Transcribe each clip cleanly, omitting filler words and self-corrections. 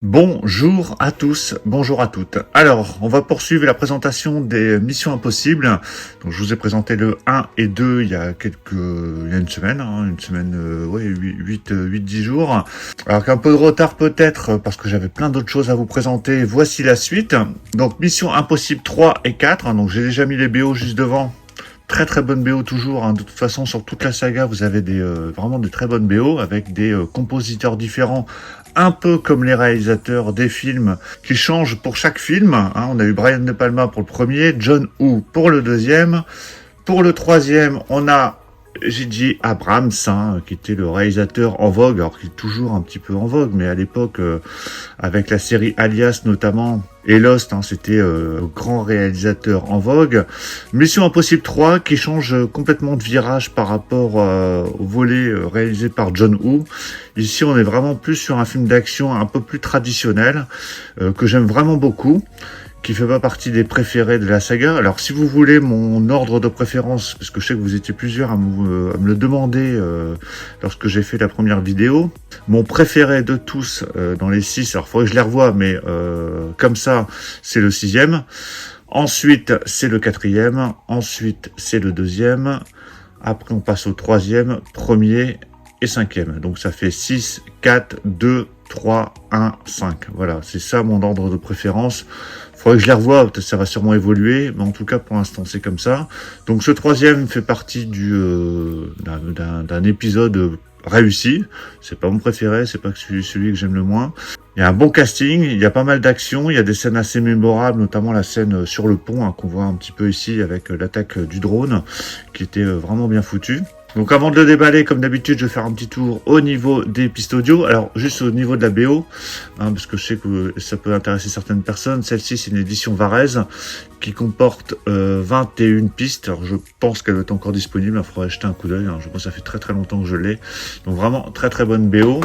Bonjour à tous, bonjour à toutes. Alors, on va poursuivre la présentation des Missions Impossibles. Donc, je vous ai présenté le 1 et 2 il y a une semaine, ouais, 10 jours. Alors qu'un peu de retard peut-être, parce que j'avais plein d'autres choses à vous présenter. Voici la suite. Donc, Mission Impossible 3 et 4. Donc, j'ai déjà mis les BO juste devant. Très très bonne BO toujours, hein. De toute façon sur toute la saga vous avez vraiment des très bonnes BO avec des compositeurs différents, un peu comme les réalisateurs des films qui changent pour chaque film, hein. On a eu Brian De Palma pour le premier, John Woo pour le deuxième, pour le troisième on a J.J. Abrams, hein, qui était le réalisateur en vogue, alors qu'il est toujours un petit peu en vogue, mais à l'époque, avec la série Alias notamment, et Lost, hein, c'était grand réalisateur en vogue. Mission Impossible 3, qui change complètement de virage par rapport au volet réalisé par John Woo. Ici, on est vraiment plus sur un film d'action un peu plus traditionnel, que j'aime vraiment beaucoup, qui fait pas partie des préférés de la saga. Alors si vous voulez mon ordre de préférence, parce que je sais que vous étiez plusieurs à me le demander lorsque j'ai fait la première vidéo, mon préféré de tous dans les 6, alors il faudrait que je les revoie, mais comme ça, c'est le 6e. Ensuite, c'est le 4e. Ensuite, c'est le 2e. Après, on passe au 3e, 1er et 5e. Donc ça fait 6, 4, 2, 3, 1, 5. Voilà, c'est ça mon ordre de préférence. Faudrait que je les revoie, peut-être ça va sûrement évoluer, mais en tout cas pour l'instant c'est comme ça. Donc ce 3e fait partie d'un épisode réussi. C'est pas mon préféré, c'est pas celui que j'aime le moins. Il y a un bon casting, il y a pas mal d'actions, il y a des scènes assez mémorables, notamment la scène sur le pont, hein, qu'on voit un petit peu ici avec l'attaque du drone, qui était vraiment bien foutue. Donc avant de le déballer, comme d'habitude, je vais faire un petit tour au niveau des pistes audio. Alors juste au niveau de la BO, hein, parce que je sais que ça peut intéresser certaines personnes. Celle-ci, c'est une édition Varese qui comporte 21 pistes. Alors je pense qu'elle est encore disponible, il faudrait jeter un coup d'œil, hein. Je pense que ça fait très très longtemps que je l'ai. Donc vraiment très très bonne BO.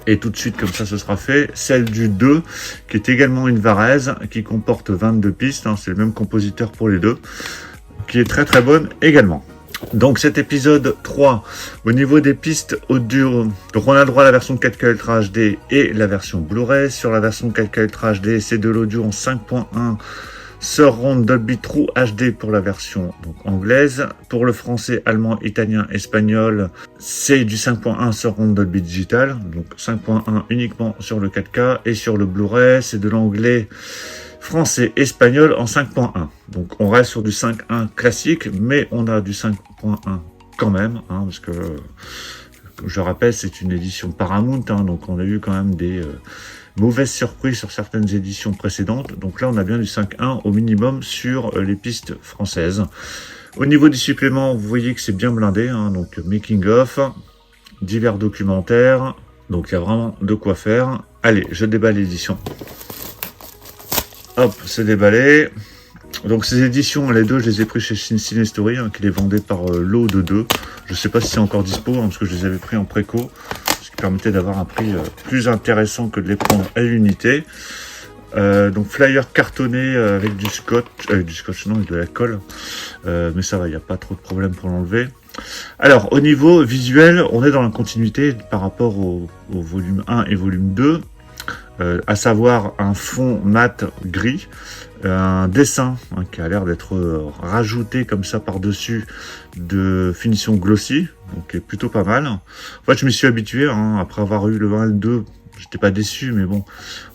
Et tout de suite, comme ça, ce sera fait. Celle du 2, qui est également une Varese, qui comporte 22 pistes. Hein, c'est le même compositeur pour les deux, qui est très très bonne également. Donc cet épisode 3, au niveau des pistes audio, donc on a le droit à la version 4K Ultra HD et la version Blu-ray. Sur la version 4K Ultra HD, c'est de l'audio en 5.1 Surround Dolby True HD pour la version donc anglaise. Pour le français, allemand, italien, espagnol, c'est du 5.1 Surround Dolby Digital, donc 5.1 uniquement sur le 4K, et sur le Blu-ray, c'est de l'anglais, français, espagnol en 5.1. Donc on reste sur du 5.1 classique, mais on a du 5.1 quand même, hein, parce que, je rappelle, c'est une édition Paramount, hein, donc on a eu quand même des mauvaises surprises sur certaines éditions précédentes. Donc là, on a bien du 5.1 au minimum sur les pistes françaises. Au niveau du supplément, vous voyez que c'est bien blindé, hein, donc making of, divers documentaires, donc il y a vraiment de quoi faire. Allez, je déballe l'édition. Hop, c'est déballé. Donc ces éditions, les deux, je les ai pris chez Cinestory, hein, qui les vendait par lot de 2. Je sais pas si c'est encore dispo, hein, parce que je les avais pris en préco, ce qui permettait d'avoir un prix plus intéressant que de les prendre à l'unité. Donc flyer cartonné avec du scotch non, avec de la colle, mais ça va, il n'y a pas trop de problème pour l'enlever. Alors au niveau visuel, on est dans la continuité par rapport au volume 1 et volume 2. À savoir un fond mat gris, un dessin, hein, qui a l'air d'être rajouté comme ça par-dessus, de finition glossy, donc qui est plutôt pas mal. En fait, je m'y suis habitué, hein, après avoir eu le 1 et le 2, j'étais pas déçu, mais bon,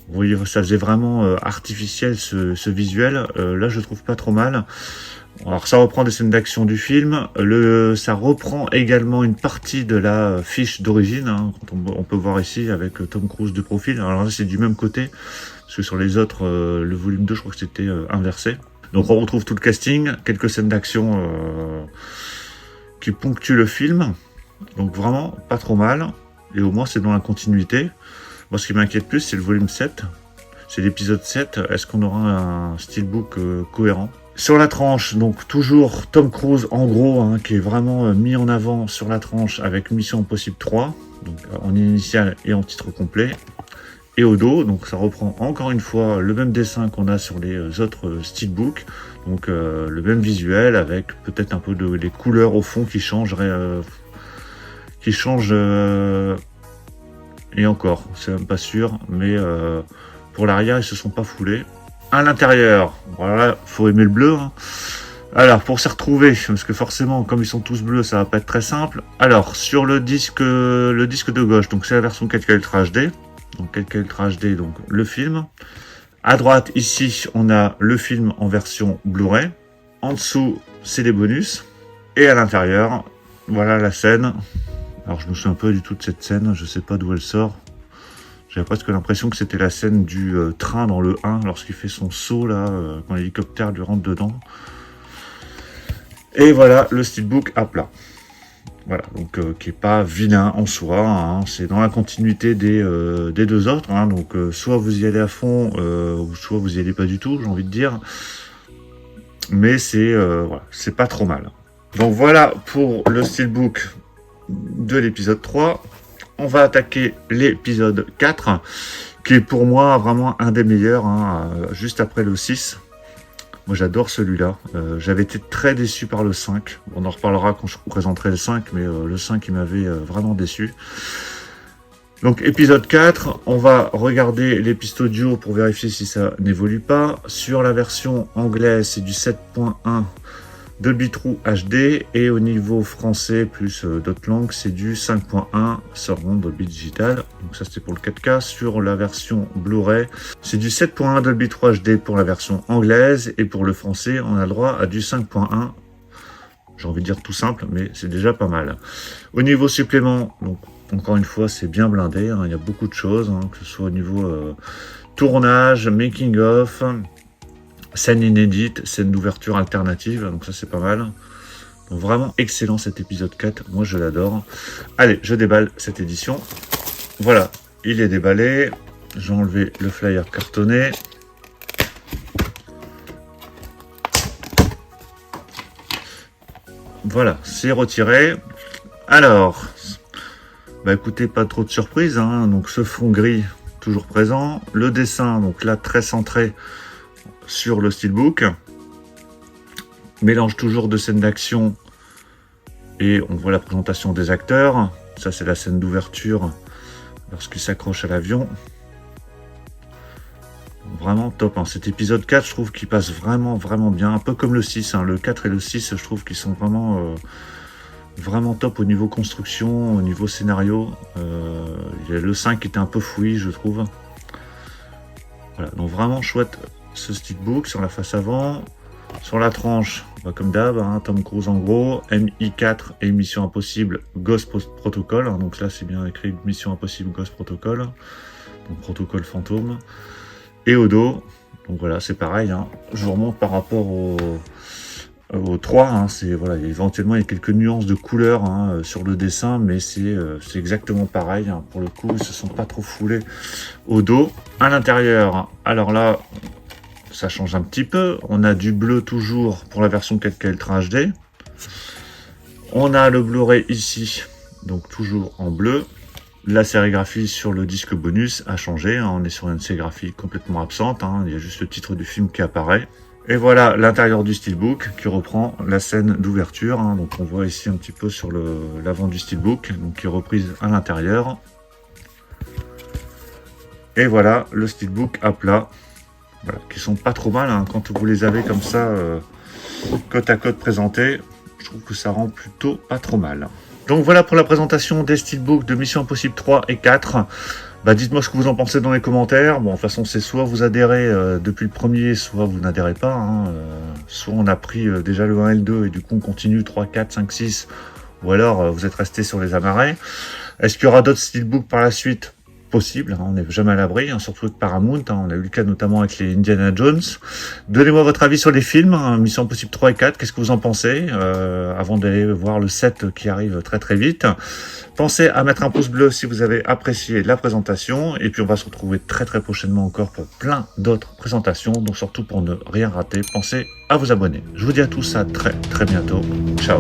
vous voyez, ça faisait vraiment artificiel ce visuel. Là, je trouve pas trop mal. Alors ça reprend des scènes d'action du film, ça reprend également une partie de la fiche d'origine, hein, quand on peut voir ici avec Tom Cruise de profil. Alors là c'est du même côté, parce que sur les autres, le volume 2 je crois que c'était inversé. Donc on retrouve tout le casting, quelques scènes d'action qui ponctuent le film, donc vraiment pas trop mal, et au moins c'est dans la continuité. Moi ce qui m'inquiète plus c'est le volume 7, c'est l'épisode 7, est-ce qu'on aura un steelbook cohérent? Sur la tranche, donc toujours Tom Cruise en gros, hein, qui est vraiment mis en avant sur la tranche avec Mission Impossible 3, donc en initial et en titre complet. Et au dos, donc ça reprend encore une fois le même dessin qu'on a sur les autres steelbooks, donc le même visuel avec peut-être un peu les couleurs au fond qui changent Et encore, c'est même pas sûr, mais pour l'arrière, ils se sont pas foulés. À l'intérieur, voilà, faut aimer le bleu. Hein. Alors, pour s'y retrouver, parce que forcément, comme ils sont tous bleus, ça va pas être très simple. Alors, sur le disque de gauche, donc c'est la version 4K Ultra HD. Donc 4K Ultra HD, donc le film. À droite, ici, on a le film en version Blu-ray. En dessous, c'est les bonus. Et à l'intérieur, voilà la scène. Alors, je me souviens pas du tout de cette scène, je sais pas d'où elle sort. J'avais presque l'impression que c'était la scène du train dans le 1, lorsqu'il fait son saut, là, quand l'hélicoptère lui rentre dedans. Et voilà le steelbook à plat. Voilà, donc qui est pas vilain en soi, hein, c'est dans la continuité des deux autres. Hein, donc soit vous y allez à fond, ou soit vous y allez pas du tout, j'ai envie de dire. Mais c'est voilà, c'est pas trop mal. Donc voilà pour le steelbook de l'épisode 3. On va attaquer l'épisode 4, qui est pour moi vraiment un des meilleurs, hein, juste après le 6. Moi j'adore celui-là. J'avais été très déçu par le 5. On en reparlera quand je vous présenterai le 5, mais le 5 il m'avait vraiment déçu. Donc épisode 4, on va regarder les pistes audio pour vérifier si ça n'évolue pas. Sur la version anglaise, c'est du 7.1 Dolby True HD, et au niveau français plus d'autres langues, c'est du 5.1 Surround Dolby Digital. Donc ça c'était pour le 4K. Sur la version Blu-ray, c'est du 7.1 Dolby True HD pour la version anglaise, et pour le français, on a le droit à du 5.1. J'ai envie de dire tout simple, mais c'est déjà pas mal. Au niveau supplément, donc encore une fois, c'est bien blindé. Hein, il y a beaucoup de choses, hein, que ce soit au niveau tournage, making of, scène inédite, scène d'ouverture alternative, donc ça c'est pas mal. Donc vraiment excellent cet épisode 4, moi je l'adore. Allez, je déballe cette édition. Voilà, il est déballé. J'ai enlevé le flyer cartonné. Voilà, c'est retiré. Alors, bah écoutez, pas trop de surprise, hein. Donc ce fond gris, toujours présent. Le dessin, donc là très centré sur le steelbook, mélange toujours de scènes d'action, et on voit la présentation des acteurs. Ça c'est la scène d'ouverture lorsqu'ils s'accrochent à l'avion. Vraiment top, hein. Cet épisode 4, je trouve qu'il passe vraiment bien, un peu comme le 6, hein. Le 4 et le 6, je trouve qu'ils sont vraiment top au niveau construction, au niveau scénario. Le 5 était un peu fouillis, je trouve. Voilà, donc vraiment chouette ce steelbook. Sur la face avant, sur la tranche, bah comme d'hab, hein, Tom Cruise en gros, MI4 et Mission Impossible Ghost Protocol, hein, donc là c'est bien écrit Mission Impossible Ghost Protocol, donc protocole fantôme. Et au dos, donc voilà, c'est pareil, hein, je vous remonte par rapport au 3, hein, c'est voilà, éventuellement il y a quelques nuances de couleur, hein, sur le dessin, mais c'est exactement pareil, hein, pour le coup ils se sont pas trop foulés au dos. À l'intérieur, alors là ça change un petit peu, on a du bleu toujours pour la version 4K Ultra HD, on a le Blu-ray ici, donc toujours en bleu. La sérigraphie sur le disque bonus a changé, hein, on est sur une sérigraphie complètement absente, hein, il y a juste le titre du film qui apparaît. Et voilà l'intérieur du steelbook qui reprend la scène d'ouverture, hein, donc on voit ici un petit peu sur l'avant du steelbook, donc qui est reprise à l'intérieur. Et voilà le steelbook à plat, voilà, qui sont pas trop mal, hein, quand vous les avez comme ça côte à côte présentés, je trouve que ça rend plutôt pas trop mal. Donc voilà pour la présentation des steelbooks de Mission Impossible 3 et 4. Bah dites-moi ce que vous en pensez dans les commentaires. Bon, de toute façon, c'est soit vous adhérez depuis le premier, soit vous n'adhérez pas. Hein. Soit on a pris déjà le 1 et le 2 et du coup on continue 3, 4, 5, 6. Ou alors vous êtes resté sur les amarrés. Est-ce qu'il y aura d'autres steelbooks par la suite? Possible, hein, on n'est jamais à l'abri, hein, surtout avec Paramount, hein, on a eu le cas notamment avec les Indiana Jones. Donnez-moi votre avis sur les films, hein, Mission Impossible 3 et 4, qu'est-ce que vous en pensez, avant d'aller voir le 7 qui arrive très vite. Pensez à mettre un pouce bleu si vous avez apprécié la présentation, et puis on va se retrouver très prochainement encore pour plein d'autres présentations, donc surtout pour ne rien rater, pensez à vous abonner. Je vous dis à tous à très bientôt, ciao.